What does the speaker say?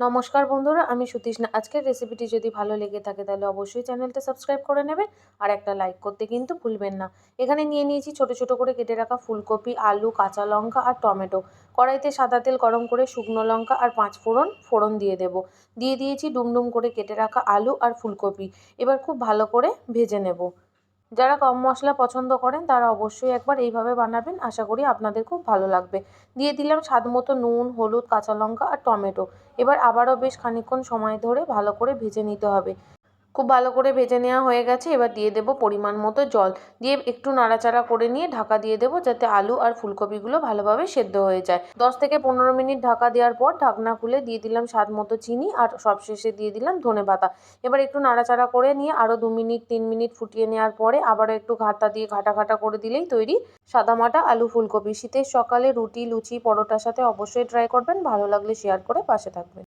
নমস্কার বন্ধুরা, আমি সুতৃষ্ণা। আজকের রেসিপিটি যদি ভালো লেগে থাকে তাহলে অবশ্যই চ্যানেলটা সাবস্ক্রাইব করে নেবেন আর একটা লাইক করতে কিন্তু ভুলবেন না। এখানে নিয়ে নিয়েছি ছোট ছোট করে কেটে রাখা ফুলকপি, আলু, কাঁচা লঙ্কা আর টমেটো। কড়াইতে সাদা তেল গরম করে শুকনো লঙ্কা আর 5 ফোড়ন দিয়ে দেব। দিয়ে দিয়েছি ডুমডুম করে কেটে রাখা আলু আর ফুলকপি। এবার খুব ভালো করে ভেজে নেব। যারা কম মশলা পছন্দ করেন তারা অবশ্যই একবার এইভাবে বানাবেন, আশা করি আপনাদের খুব ভালো লাগবে। দিয়ে দিলাম স্বাদ মতো নুন, হলুদ, কাঁচা লঙ্কা আর টমেটো। এবার আবারও বেশ খানিকক্ষণ সময় ধরে ভালো করে ভেজে নিতে হবে। খুব ভালো করে ভেজে নেওয়া হয়ে গেছে। এবার দিয়ে দেব পরিমাণ মতো জল। দিয়ে একটু নাড়াচাড়া করে নিয়ে ঢাকা দিয়ে দেবো, যাতে আলু আর ফুলকপিগুলো ভালোভাবে সেদ্ধ হয়ে যায়। 10 থেকে 15 মিনিট ঢাকা দেওয়ার পর ঢাকনা খুলে দিয়ে দিলাম স্বাদ মতো চিনি আর সবশেষে দিয়ে দিলাম ধনেপাতা। এবার একটু নাড়াচাড়া করে নিয়ে আরও 2 মিনিট 3 মিনিট ফুটিয়ে নেওয়ার পরে আবারও একটু ঘাটা দিয়ে ঘাটা করে দিলেই তৈরি সাদামাটা আলু ফুলকপি। শীতের সকালে রুটি, লুচি, পরোটার সাথে অবশ্যই ট্রাই করবেন। ভালো লাগলে শেয়ার করে পাশে থাকবেন।